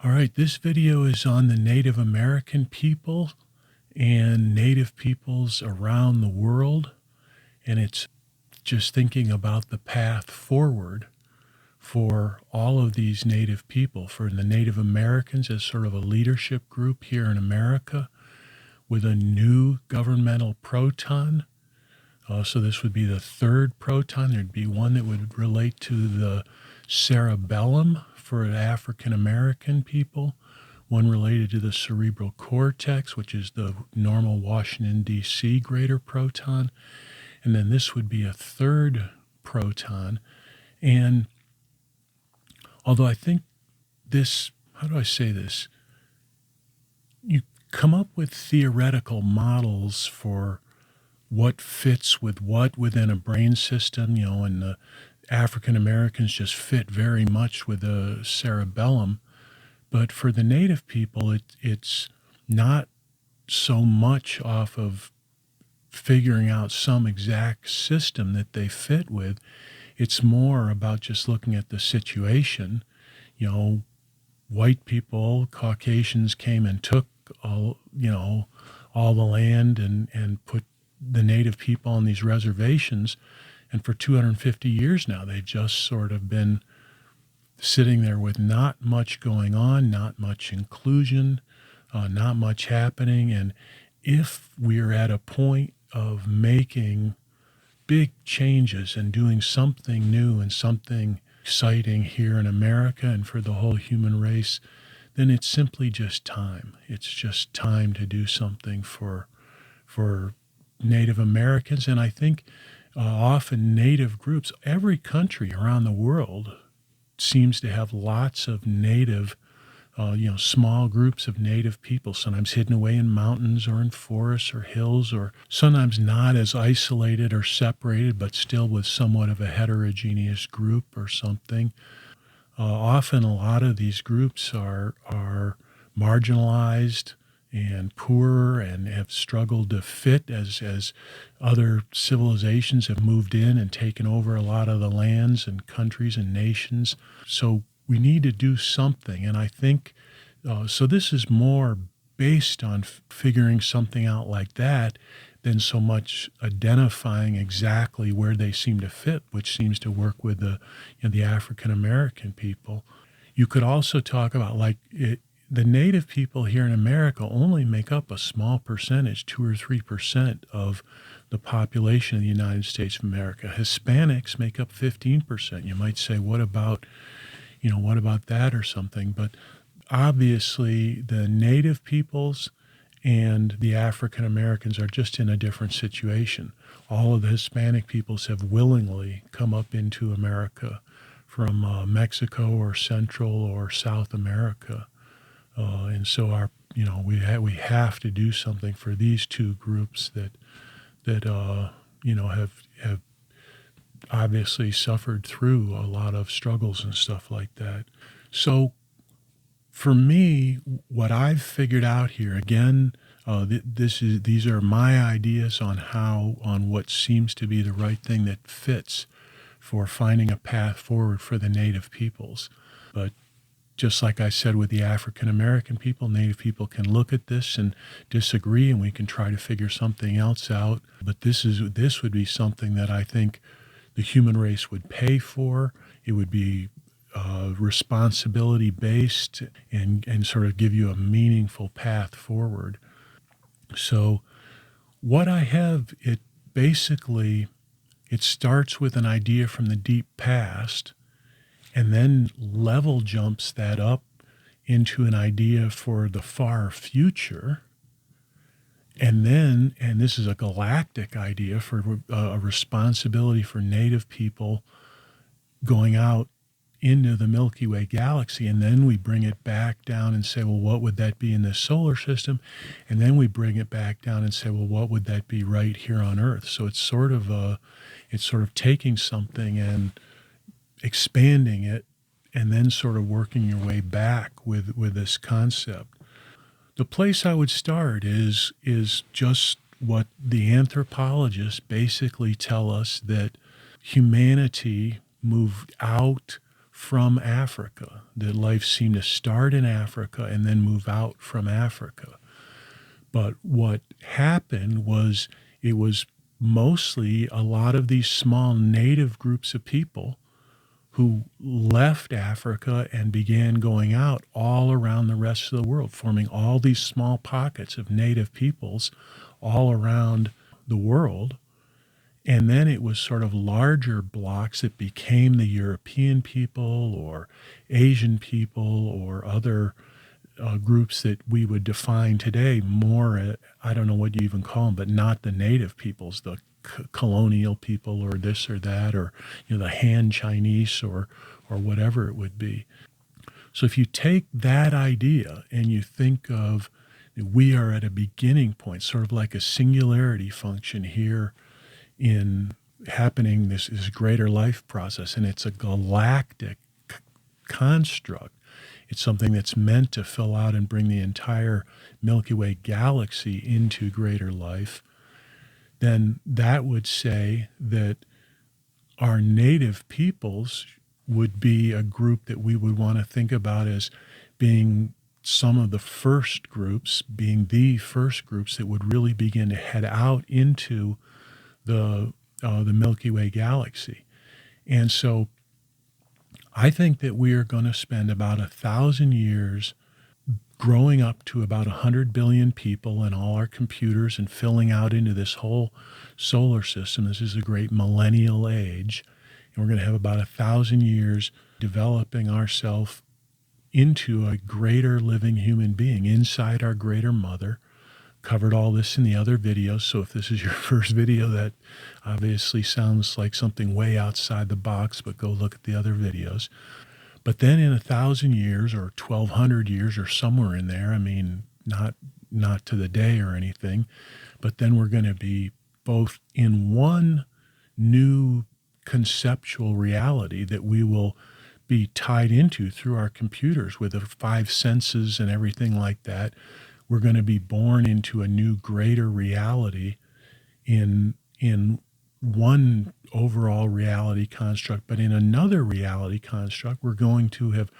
All right, this video is on the Native American people and Native peoples around the world, and it's just thinking about the path forward for all of these Native people, for the Native Americans as sort of a leadership group here in America with a new governmental proton. So this would be the third proton. There'd be one that would relate to the cerebellum for African American people, one related to the cerebral cortex, which is the normal Washington, D.C. greater proton. And then this would be a third proton. And although I think this, how do I say this? You come up with theoretical models for what fits with what within a brain system, and the African Americans just fit very much with the cerebellum. But for the Native people, it's not so much off of figuring out some exact system that they fit with. It's more about just looking at the situation. White people, Caucasians came and took all the land and put the Native people on these reservations. And for 250 years now, they've just sort of been sitting there with not much going on, not much inclusion, not much happening. And if we're at a point of making big changes and doing something new and something exciting here in America and for the whole human race, then it's simply just time. It's just time to do something for Native Americans. And I think often Native groups, every country around the world seems to have lots of Native, small groups of Native people, sometimes hidden away in mountains or in forests or hills, or sometimes not as isolated or separated, but still with somewhat of a heterogeneous group or something. Often a lot of these groups are marginalized and poorer and have struggled to fit as other civilizations have moved in and taken over a lot of the lands and countries and nations. So we need to do something. And I think, so this is more based on figuring something out like that than so much identifying exactly where they seem to fit, which seems to work with the African American people. You could also talk about the Native people here in America only make up a small percentage, 2 or 3% of the population of the United States of America. Hispanics make up 15%. You might say, what about that or something? But obviously the Native peoples and the African Americans are just in a different situation. All of the Hispanic peoples have willingly come up into America from Mexico or Central or South America. And so we have to do something for these two groups that have obviously suffered through a lot of struggles and stuff like that. So for me, what I've figured out here, again, these are my ideas on what seems to be the right thing that fits for finding a path forward for the Native peoples. But just like I said with the African American people, Native people can look at this and disagree, and we can try to figure something else out. But this would be something that I think the human race would pay for. It would be responsibility based and sort of give you a meaningful path forward. So what I have, it starts with an idea from the deep past, and then level jumps that up into an idea for the far future. And this is a galactic idea for a responsibility for Native people going out into the Milky Way galaxy. And then we bring it back down and say, well, what would that be in this solar system? And then we bring it back down and say, well, what would that be right here on Earth? So it's sort of taking something and expanding it, and then sort of working your way back with this concept. The place I would start is just what the anthropologists basically tell us, that humanity moved out from Africa, that life seemed to start in Africa and then move out from Africa. But what happened was it was mostly a lot of these small native groups of people who left Africa and began going out all around the rest of the world, forming all these small pockets of native peoples all around the world. And then it was sort of larger blocks that became the European people or Asian people or other groups that we would define today more, I don't know what you even call them, but not the native peoples, the colonial people or this or that, or the Han Chinese or whatever it would be. So if you take that idea and you think of we are at a beginning point, sort of like a singularity function here in happening this greater life process, and it's a galactic construct. It's something that's meant to fill out and bring the entire Milky Way galaxy into greater life. Then that would say that our native peoples would be a group that we would want to think about as being some of the first groups, being the first groups that would really begin to head out into the Milky Way galaxy. And so I think that we are going to spend about 1,000 years growing up to about 100 billion people and all our computers and filling out into this whole solar system. This is a great millennial age. And we're going to have about 1,000 years developing ourselves into a greater living human being inside our greater mother. Covered all this in the other videos. So if this is your first video, that obviously sounds like something way outside the box, but go look at the other videos. But then in 1,000 years or 1,200 years or somewhere in there, I mean, not to the day or anything, but then we're going to be both in one new conceptual reality that we will be tied into through our computers with the 5 senses and everything like that. We're going to be born into a new greater reality in one overall reality construct, but in another reality construct, we're going to have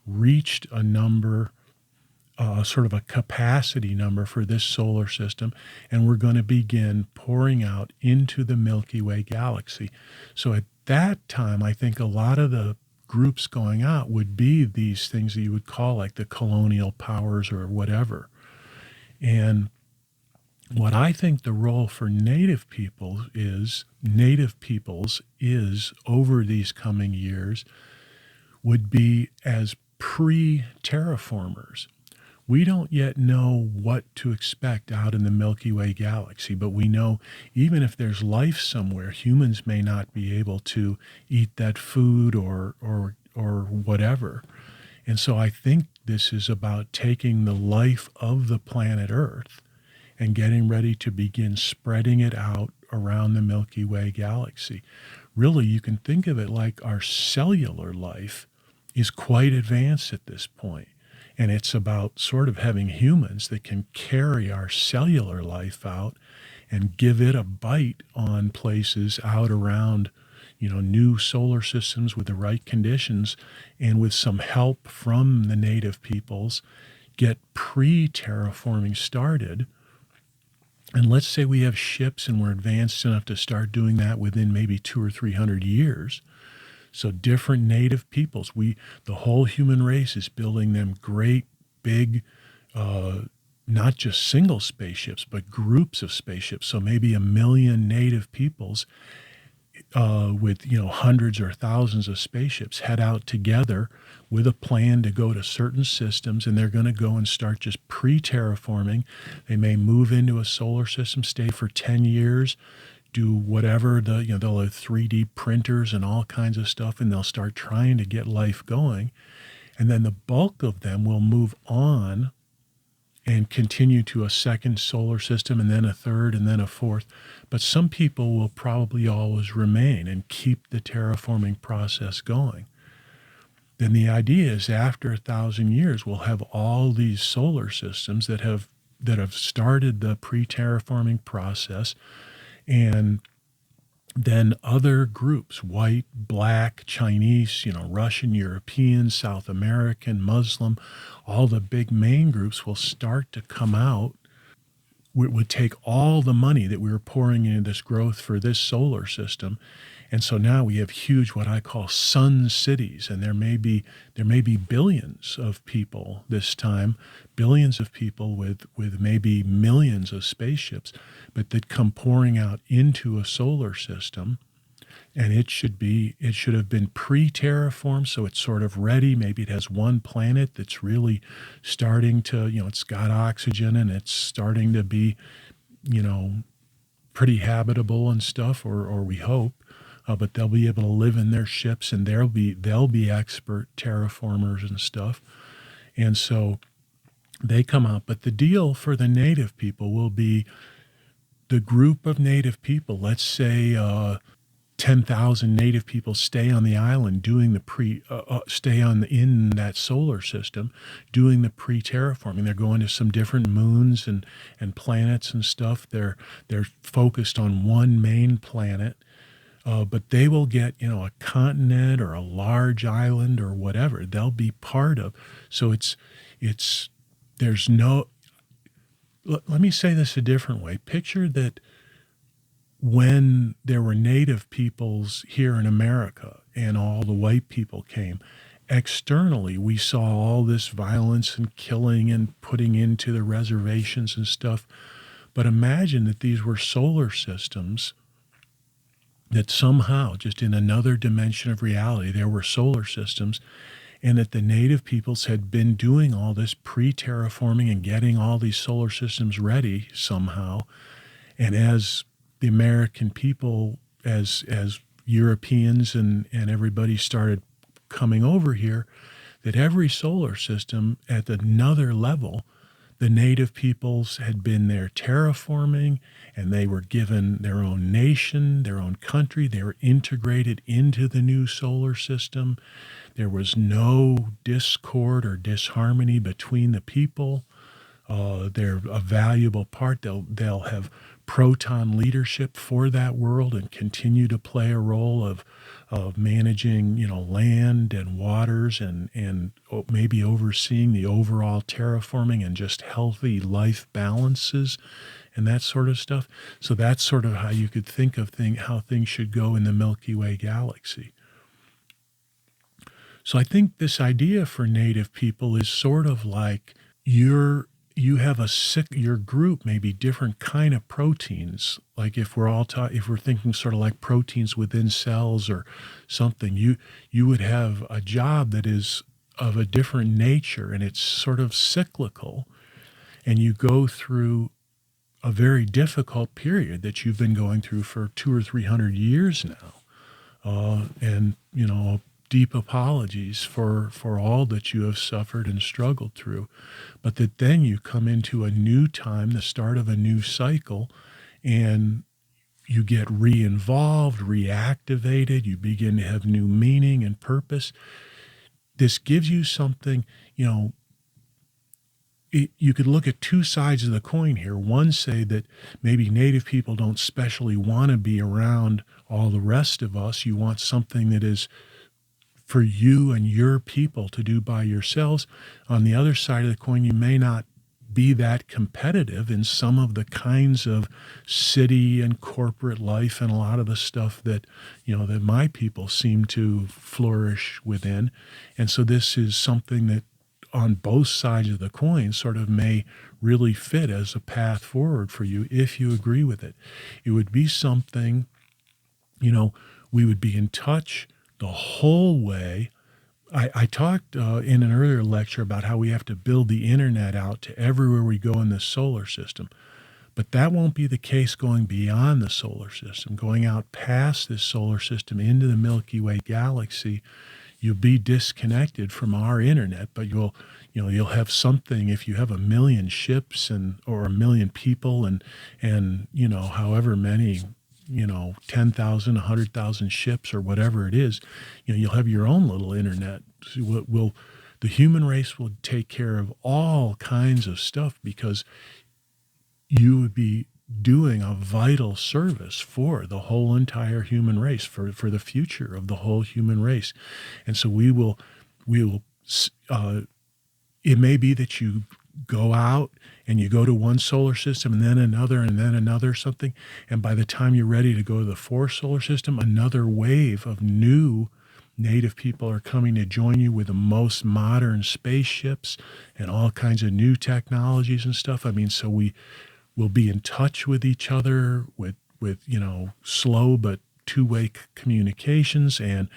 reached a number, sort of a capacity number for this solar system, and we're going to begin pouring out into the Milky Way galaxy. So at that time, I think a lot of the groups going out would be these things that you would call like the colonial powers or whatever. And what I think the role for native peoples is over these coming years would be as pre-terraformers. We don't yet know what to expect out in the Milky Way galaxy, but we know even if there's life somewhere, humans may not be able to eat that food or whatever. And so I think this is about taking the life of the planet Earth and getting ready to begin spreading it out around the Milky Way galaxy. Really, you can think of it like our cellular life is quite advanced at this point. And it's about sort of having humans that can carry our cellular life out and give it a bite on places out around, new solar systems with the right conditions, and with some help from the native peoples, get pre-terraforming started. And let's say we have ships and we're advanced enough to start doing that within maybe 200 or 300 years. So different native peoples, the whole human race is building them great big, not just single spaceships, but groups of spaceships. So maybe 1 million native peoples with hundreds or thousands of spaceships head out together with a plan to go to certain systems, and they're going to go and start just pre-terraforming. They may move into a solar system, stay for 10 years, do whatever, they'll have 3D printers and all kinds of stuff, and they'll start trying to get life going. And then the bulk of them will move on and continue to a second solar system, and then a third, and then a fourth. But some people will probably always remain and keep the terraforming process going. Then the idea is after 1,000 years, we'll have all these solar systems that have started the pre-terraforming process, and then other groups, white, black, Chinese, Russian, European, South American, Muslim, all the big main groups will start to come out. Would take all the money that we were pouring into this growth for this solar system. And so now we have huge, what I call sun cities, and there may be billions of people this time, billions of people with maybe millions of spaceships, but that come pouring out into a solar system. And it should have been pre-terraformed, so it's sort of ready. Maybe it has one planet that's really starting to, it's got oxygen and it's starting to be, you know, pretty habitable and stuff, or we hope. But they'll be able to live in their ships, and they'll be expert terraformers and stuff. And so they come out. But the deal for the native people will be the group of native people. Let's say 10,000 native people stay on the island doing in that solar system, doing the pre-terraforming. They're going to some different moons and planets and stuff. They're focused on one main planet. But they will get, a continent or a large island or whatever they'll be part of. So there's no, let me say this a different way. Picture that when there were native peoples here in America and all the white people came, externally we saw all this violence and killing and putting into the reservations and stuff. But imagine that these were solar systems that somehow, just in another dimension of reality, there were solar systems, and that the native peoples had been doing all this pre-terraforming and getting all these solar systems ready somehow. And as the American people, as Europeans and everybody started coming over here, that every solar system at another level, the native peoples had been there terraforming, and they were given their own nation, their own country. They were integrated into the new solar system. There was no discord or disharmony between the people. They're a valuable part. They'll have proton leadership for that world and continue to play a role of managing, land and waters and maybe overseeing the overall terraforming and just healthy life balances and that sort of stuff. So that's sort of how you could think of how things should go in the Milky Way galaxy. So I think this idea for native people is sort of like you have your group may be different kind of proteins. Like if we're thinking sort of like proteins within cells or something, you would have a job that is of a different nature, and it's sort of cyclical, and you go through a very difficult period that you've been going through for 200 or 300 years now. And, deep apologies for all that you have suffered and struggled through. But that then you come into a new time, the start of a new cycle, and you get re-involved, reactivated, you begin to have new meaning and purpose. This gives you something, you could look at two sides of the coin here. One, say that maybe native people don't specially want to be around all the rest of us. You want something that is for you and your people to do by yourselves. On the other side of the coin, you may not be that competitive in some of the kinds of city and corporate life and a lot of the stuff that, that my people seem to flourish within. And so this is something that on both sides of the coin sort of may really fit as a path forward for you if you agree with it. It would be something, we would be in touch the whole way. I talked in an earlier lecture about how we have to build the internet out to everywhere we go in the solar system. But that won't be the case going beyond the solar system, going out past this solar system into the Milky Way galaxy. You'll be disconnected from our internet, but you'll have something. If you have 1 million ships or 1 million people and however many, 10,000, 100,000 ships or whatever it is, you'll have your own little internet. So the human race will take care of all kinds of stuff because you would be doing a vital service for the whole entire human race, for the future of the whole human race. And so we will, it may be that you go out and you go to one solar system and then another something. And by the time you're ready to go to the fourth solar system, another wave of new native people are coming to join you with the most modern spaceships and all kinds of new technologies and stuff. I mean, so we will be in touch with each other with slow but two-way communications, and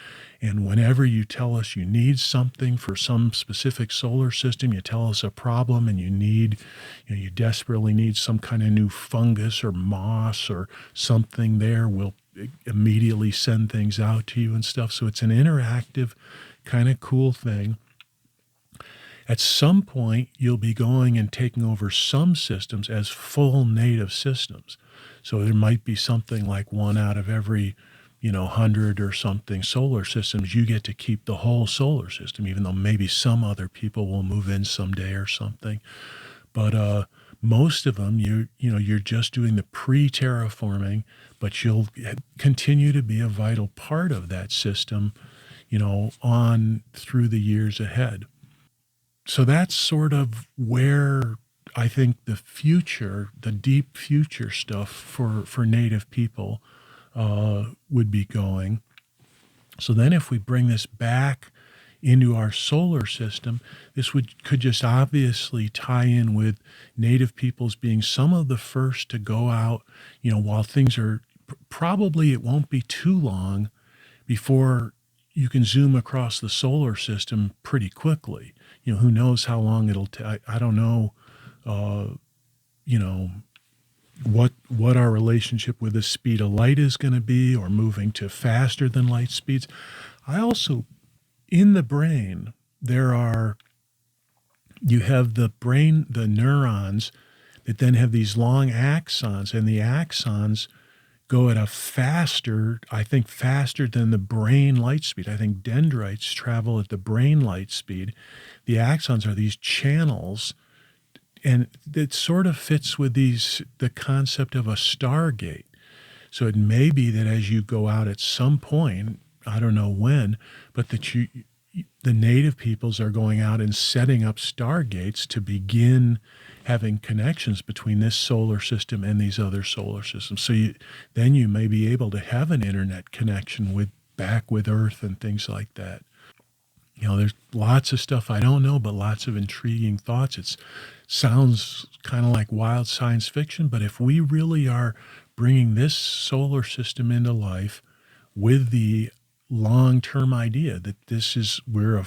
whenever you tell us you need something for some specific solar system, you tell us a problem and you desperately need some kind of new fungus or moss or something there, we'll immediately send things out to you and stuff. So it's an interactive kind of cool thing. At some point, you'll be going and taking over some systems as full native systems. So there might be something like one out of every, 100 or something solar systems. You get to keep the whole solar system, even though maybe some other people will move in someday or something. But most of them, you're just doing the pre-terraforming, but you'll continue to be a vital part of that system, on through the years ahead. So that's sort of where I think the future, the deep future stuff for Native people would be going. So then if we bring this back into our solar system, this could just obviously tie in with Native peoples being some of the first to go out, while things are probably, it won't be too long before you can zoom across the solar system pretty quickly. Who knows how long it'll take. I don't know, what our relationship with the speed of light is going to be, or moving to faster than light speeds. I also, in the brain, you have the brain, the neurons that then have these long axons, and the axons go at a faster than the brain light speed. I think dendrites travel at the brain light speed. The axons are these channels, and it sort of fits with the concept of a stargate. So it may be that as you go out at some point, I don't know when, but that the native peoples are going out and setting up stargates to begin having connections between this solar system and these other solar systems. So then you may be able to have an internet connection back with Earth and things like that. There's lots of stuff I don't know, but lots of intriguing thoughts. It sounds kind of like wild science fiction, but if we really are bringing this solar system into life with the long-term idea that we're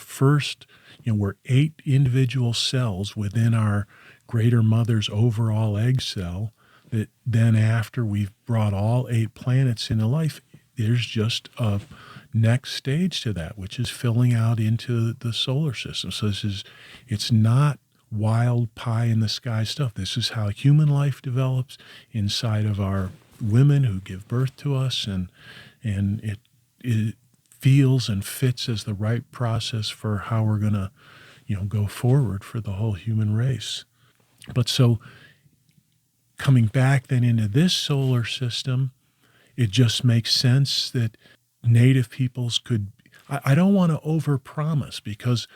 8 individual cells within our greater mother's overall egg cell, that then after we've brought all 8 planets into life, there's just a next stage to that, which is filling out into the solar system. So it's not wild pie in the sky stuff. This is how human life develops inside of our women who give birth to us, and it feels and fits as the right process for how we're going to, go forward for the whole human race. But so coming back then into this solar system, it just makes sense that Native peoples could, I don't want to overpromise, because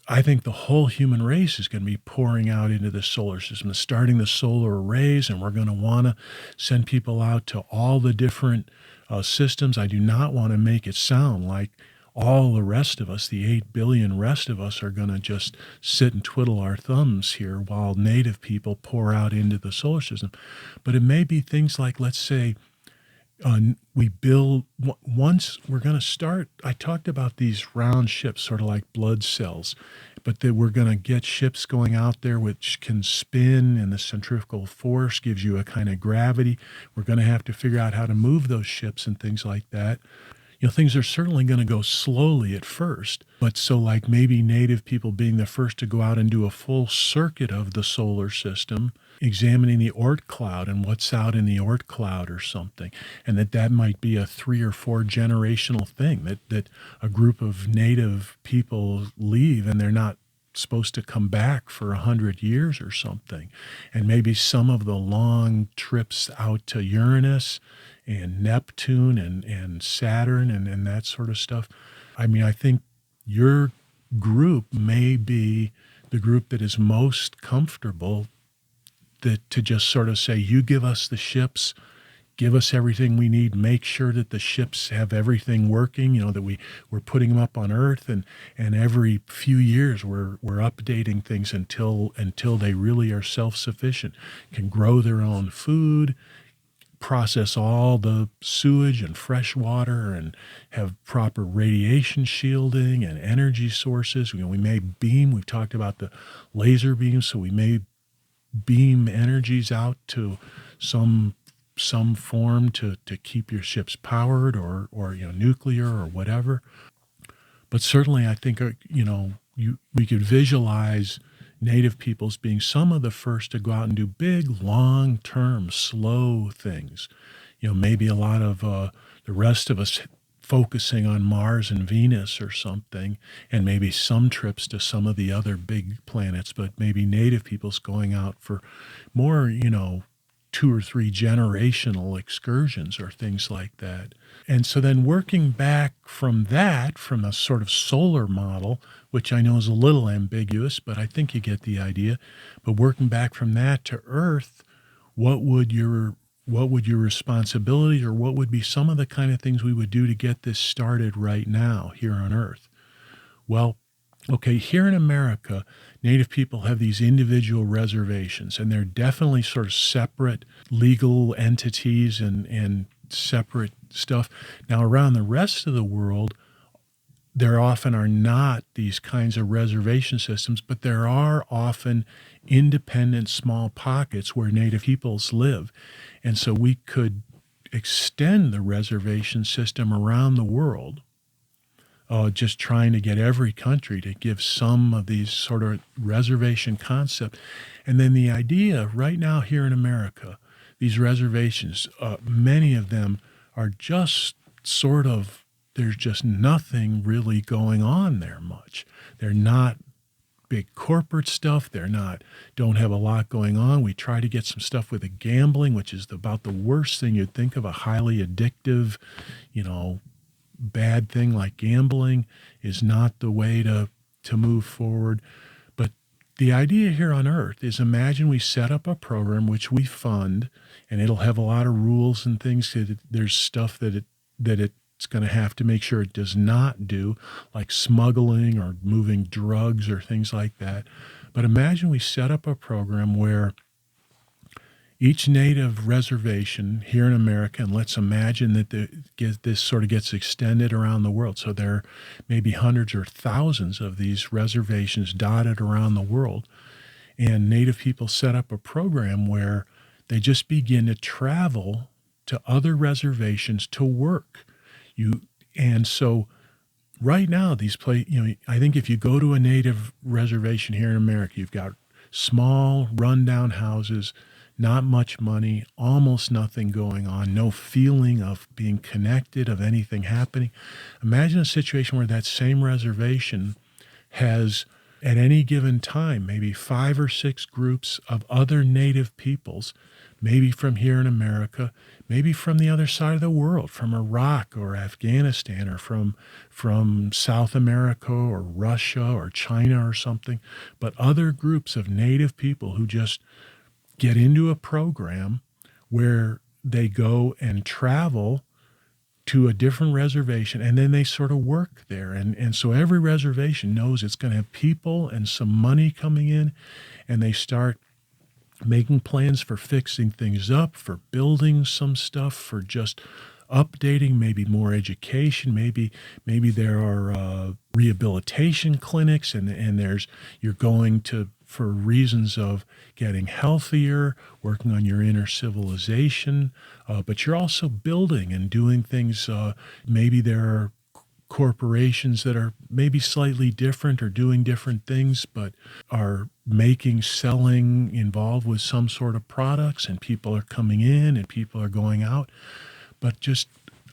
I think the whole human race is going to be pouring out into the solar system, starting the solar arrays, and we're going to want to send people out to all the different systems. I do not want to make it sound like all the rest of us, the 8 billion rest of us, are going to just sit and twiddle our thumbs here while Native people pour out into the solar system. But it may be things like, let's say, we build, once we're going to start, I talked about these round ships, sort of like blood cells, but that we're going to get ships going out there which can spin, and the centrifugal force gives you a kind of gravity. We're going to have to figure out how to move those ships and things like that. Things are certainly going to go slowly at first, but so like maybe Native people being the first to go out and do a full circuit of the solar system, examining the Oort cloud and what's out in the Oort cloud or something, and that might be a 3 or 4 generational thing, that a group of Native people leave and they're not supposed to come back for 100 years or something. And maybe some of the long trips out to Uranus and Neptune and Saturn and that sort of stuff. I mean, I think your group may be the group that is most comfortable to just sort of say, you give us the ships, give us everything we need, make sure that the ships have everything working, that we're putting them up on Earth, and every few years we're updating things until they really are self-sufficient, can grow their own food, process all the sewage and fresh water, and have proper radiation shielding and energy sources. We may beam, we've talked about the laser beams, so we may beam energies out to some form to keep your ships powered, or nuclear or whatever. But certainly I think we could visualize Native peoples being some of the first to go out and do big, long-term, slow things. Maybe a lot of the rest of us focusing on Mars and Venus or something, and maybe some trips to some of the other big planets, but maybe Native peoples going out for more, 2 or 3 generational excursions or things like that. And so then working back from that, from a sort of solar model, which I know is a little ambiguous, but I think you get the idea. But working back from that to Earth, what would your responsibility, or what would be some of the kind of things we would do to get this started right now here on Earth? Well, okay, here in America, Native people have these individual reservations, and they're definitely sort of separate legal entities and separate stuff. Now, around the rest of the world, there often are not these kinds of reservation systems, but there are often independent small pockets where Native peoples live. And so we could extend the reservation system around the world, just trying to get every country to give some of these sort of reservation concept. And then the idea right now here in America, these reservations, many of them are just sort of, there's just nothing really going on there much. They're not big corporate stuff. Don't have a lot going on. We try to get some stuff with the gambling, which is about the worst thing you'd think of, a highly addictive, bad thing like gambling is not the way to move forward. But the idea here on Earth is, imagine we set up a program which we fund, and it'll have a lot of rules and things. There's stuff that it's going to have to make sure it does not do, like smuggling or moving drugs or things like that. But imagine we set up a program where each Native reservation here in America, and let's imagine that this sort of gets extended around the world. So there may be hundreds or thousands of these reservations dotted around the world. And Native people set up a program where they just begin to travel to other reservations to work. And so right now, I think if you go to a Native reservation here in America, you've got small, rundown houses, not much money, almost nothing going on, no feeling of being connected, of anything happening. Imagine a situation where that same reservation has, at any given time, maybe 5 or 6 groups of other Native peoples, maybe from here in America, maybe from the other side of the world, from Iraq or Afghanistan, or from South America or Russia or China or something, but other groups of Native people who just get into a program where they go and travel to a different reservation, and then they sort of work there. And so every reservation knows it's going to have people and some money coming in, and they start making plans for fixing things up, for building some stuff, for just updating, maybe more education, maybe there are rehabilitation clinics, and you're going to, for reasons of getting healthier, working on your inner civilization, but you're also building and doing things. Maybe there are corporations that are maybe slightly different or doing different things, but are selling involved with some sort of products, and people are coming in and people are going out. But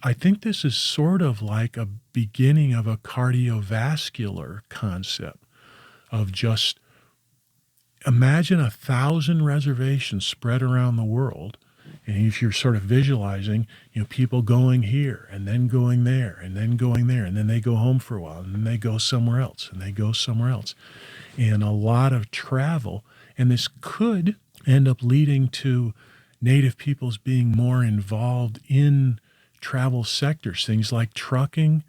I think this is sort of like a beginning of a cardiovascular concept of just imagine 1,000 reservations spread around the world. And if you're sort of visualizing, people going here and then going there and then going there, and then they go home for a while and then they go somewhere else and they go somewhere else. And a lot of travel. And this could end up leading to Native peoples being more involved in travel sectors, things like trucking,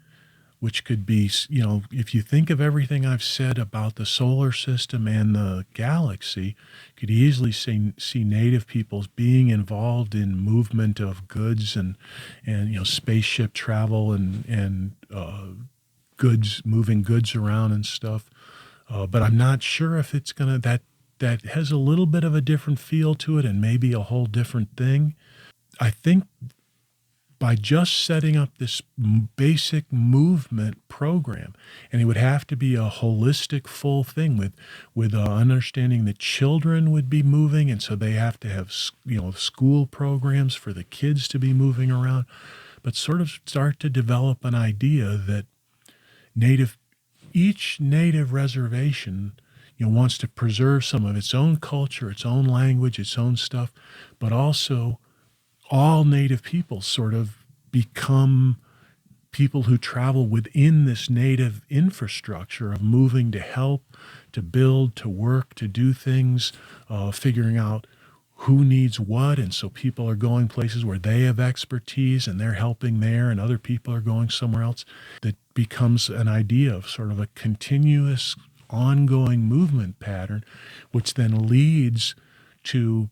which could be, if you think of everything I've said about the solar system and the galaxy, you could easily see Native peoples being involved in movement of goods and spaceship travel and goods, moving goods around and stuff. But I'm not sure if it's that has a little bit of a different feel to it and maybe a whole different thing. I think by just setting up this basic movement program, and it would have to be a holistic, full thing with understanding that children would be moving, and so they have to have school programs for the kids to be moving around, but sort of start to develop an idea that each native reservation wants to preserve some of its own culture, its own language, its own stuff, but also all Native people sort of become people who travel within this Native infrastructure of moving to help, to build, to work, to do things, figuring out who needs what. And so people are going places where they have expertise and they're helping there, and other people are going somewhere else. That becomes an idea of sort of a continuous, ongoing movement pattern, which then leads to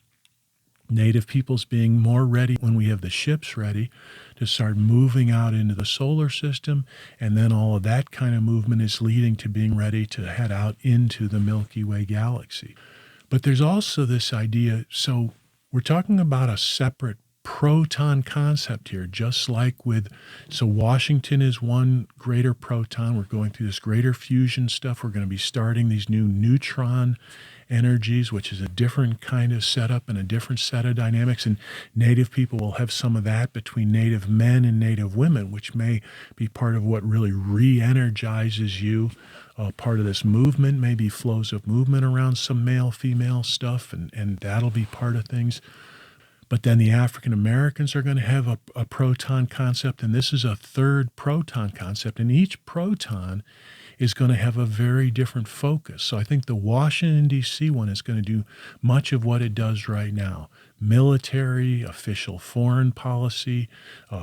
Native peoples being more ready when we have the ships ready to start moving out into the solar system. And then all of that kind of movement is leading to being ready to head out into the Milky Way galaxy. But there's also this idea, so we're talking about a separate proton concept here, just like so Washington is one greater proton. We're going through this greater fusion stuff. We're going to be starting these new neutron energies, which is a different kind of setup and a different set of dynamics. And Native people will have some of that between Native men and Native women, which may be part of what really re-energizes you. Part of this movement, maybe flows of movement around some male-female stuff, and that'll be part of things. But then the African Americans are going to have a proton concept, and this is a third proton concept. And each proton is going to have a very different focus. So I think the Washington, D.C. one is going to do much of what it does right now. Military, official foreign policy,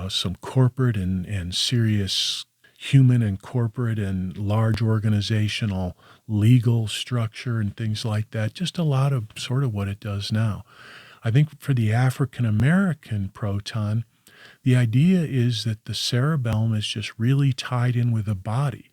some corporate and serious human and corporate and large organizational legal structure and things like that. Just a lot of sort of what it does now. I think for the African American proton, the idea is that the cerebellum is just really tied in with the body.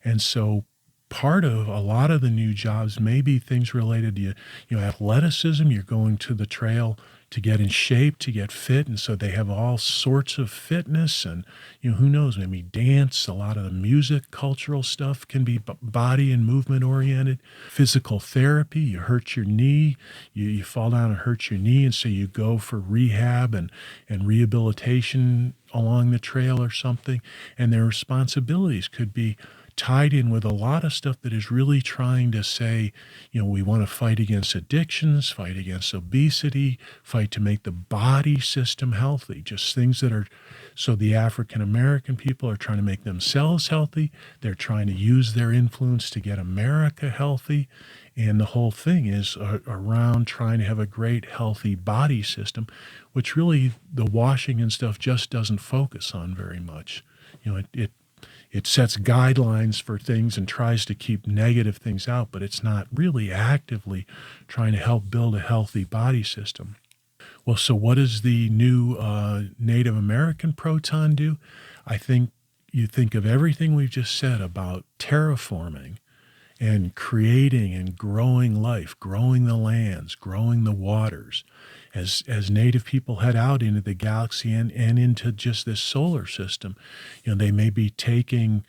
And so part of a lot of the new jobs may be things related to athleticism. You're going to the trail to get in shape, to get fit. And so they have all sorts of fitness and, who knows, maybe dance. A lot of the music, cultural stuff can be body and movement oriented. Physical therapy, you hurt your knee, you fall down and hurt your knee. And so you go for rehab and rehabilitation along the trail or something. And their responsibilities could be tied in with a lot of stuff that is really trying to say, we want to fight against addictions, fight against obesity, fight to make the body system healthy, just things that are, so the African American people are trying to make themselves healthy. They're trying to use their influence to get America healthy. And the whole thing is around trying to have a great, healthy body system, which really the Washington stuff just doesn't focus on very much. It sets guidelines for things and tries to keep negative things out, but it's not really actively trying to help build a healthy body system. Well, so what does the new Native American proton do? I think you think of everything we've just said about terraforming and creating and growing life, growing the lands, growing the waters. As Native people head out into the galaxy and into just this solar system, they may be taking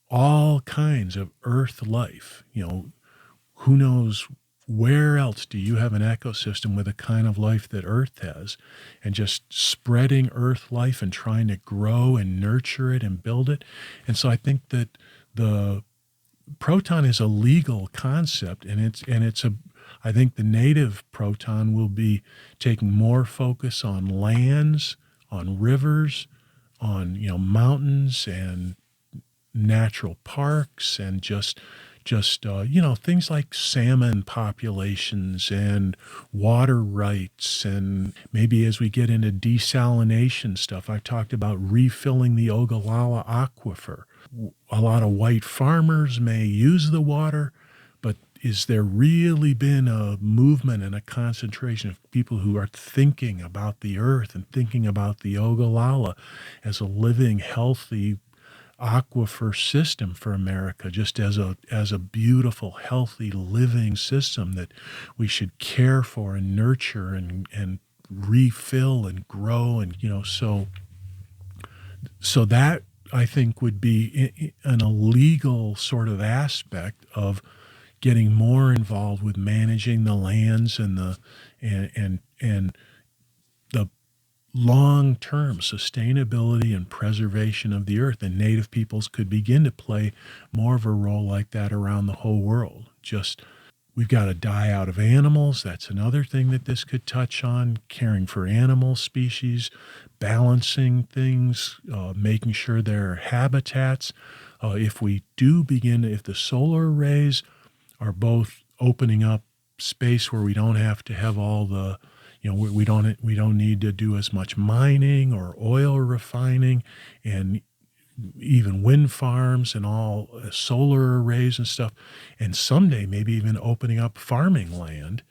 all kinds of Earth life. Who knows where else do you have an ecosystem with the kind of life that Earth has, and just spreading Earth life and trying to grow and nurture it and build it. And so I think that the proton is a legal concept, and I think the native proton will be taking more focus on lands, on rivers, on mountains and natural parks, and just things like salmon populations and water rights, and maybe as we get into desalination stuff, I've talked about refilling the Ogallala aquifer. A lot of white farmers may use the water, but is there really been a movement and a concentration of people who are thinking about the earth and thinking about the Ogallala as a living, healthy aquifer system for America, just as a beautiful, healthy, living system that we should care for and nurture and refill and grow, and so that I think would be an illegal sort of aspect of getting more involved with managing the lands and and the long-term sustainability and preservation of the earth. And native peoples could begin to play more of a role like that around the whole world. Just we've got to die out of animals. That's another thing that this could touch on, caring for animal species, balancing things, making sure there are habitats. If the solar arrays are both opening up space where we don't have to have all the, we don't need to do as much mining or oil refining, and even wind farms and all solar arrays and stuff, and someday maybe even opening up farming land,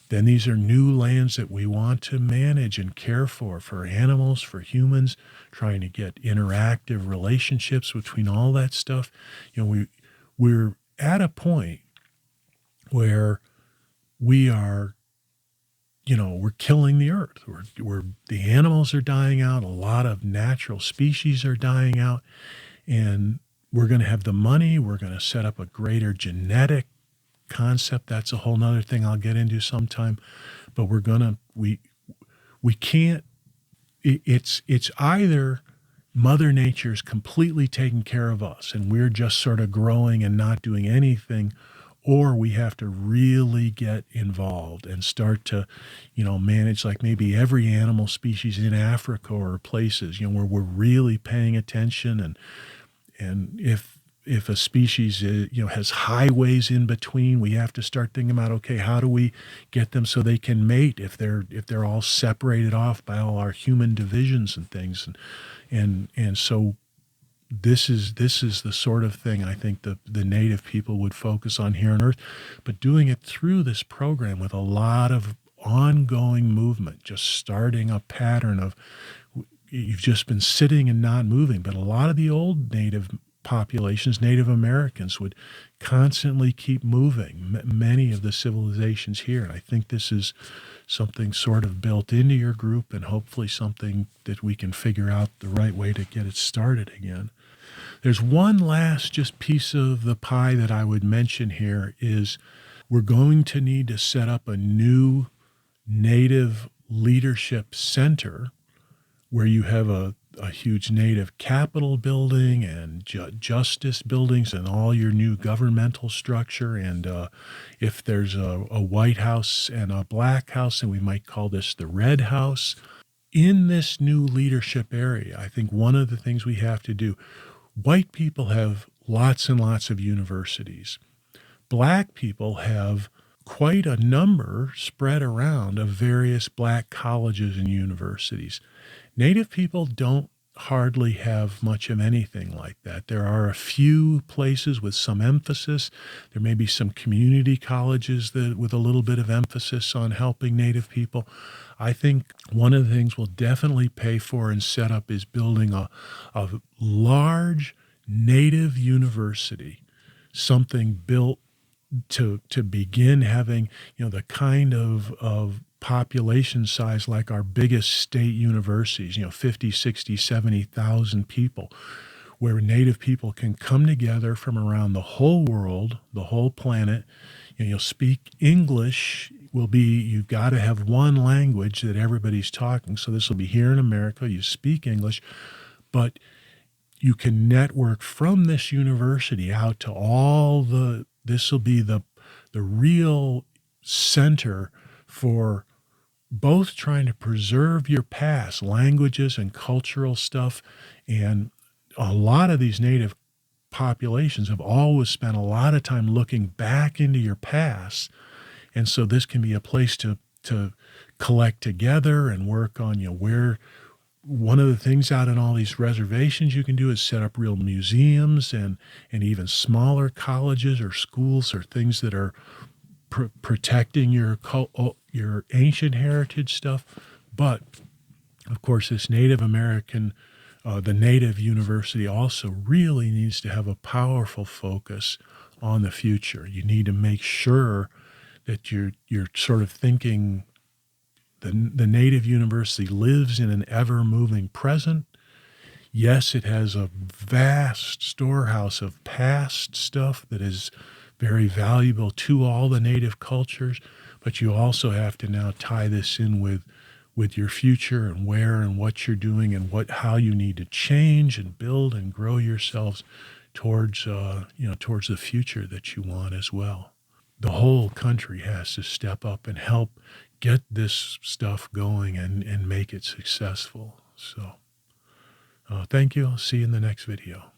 then these are new lands that we want to manage and care for animals, for humans, trying to get interactive relationships between all that stuff. We're at a point where we are, we're killing the earth. The animals are dying out. A lot of natural species are dying out, and we're going to have the money. We're going to set up a greater genetic concept. That's a whole nother thing I'll get into sometime, but we can't, it's either Mother Nature's completely taking care of us and we're just sort of growing and not doing anything, or we have to really get involved and start to, manage like maybe every animal species in Africa or places, where we're really paying attention. And if a species has highways in between, we have to start thinking about, okay, how do we get them so they can mate if they're all separated off by all our human divisions and things, and so this is the sort of thing I think the native people would focus on here on Earth, but doing it through this program with a lot of ongoing movement, just starting a pattern of you've just been sitting and not moving. But a lot of the old native populations, Native Americans, would constantly keep moving, many of the civilizations here. And I think this is something sort of built into your group, and hopefully something that we can figure out the right way to get it started again. There's one last just piece of the pie that I would mention here is we're going to need to set up a new Native leadership center where you have a huge Native Capitol building and justice buildings and all your new governmental structure. And if there's a White House and a Black House, and we might call this the Red House, in this new leadership area, I think one of the things we have to do, white people have lots and lots of universities. Black people have quite a number spread around of various black colleges and universities. Native people don't hardly have much of anything like that. There are a few places with some emphasis. There may be some community colleges that with a little bit of emphasis on helping Native people. I think one of the things we'll definitely pay for and set up is building a large Native university, something built to begin having, the kind of population size like our biggest state universities, 50, 60, 70,000 people, where Native people can come together from around the whole world, the whole planet. You'll speak English. You've got to have one language that everybody's talking. So this will be here in America. You speak English, but you can network from this university out to this will be the real center for both trying to preserve your past languages and cultural stuff. And a lot of these native populations have always spent a lot of time looking back into your past. And so this can be a place to collect together and work on, where one of the things out in all these reservations you can do is set up real museums and even smaller colleges or schools or things that are protecting your ancient heritage stuff. But of course, this Native American, the Native University also really needs to have a powerful focus on the future. You need to make sure that you're sort of thinking the Native University lives in an ever-moving present. Yes, it has a vast storehouse of past stuff that is very valuable to all the Native cultures, but you also have to now tie this in with your future and where and what you're doing and how you need to change and build and grow yourselves towards towards the future that you want as well. The whole country has to step up and help get this stuff going and make it successful. So thank you. I'll see you in the next video.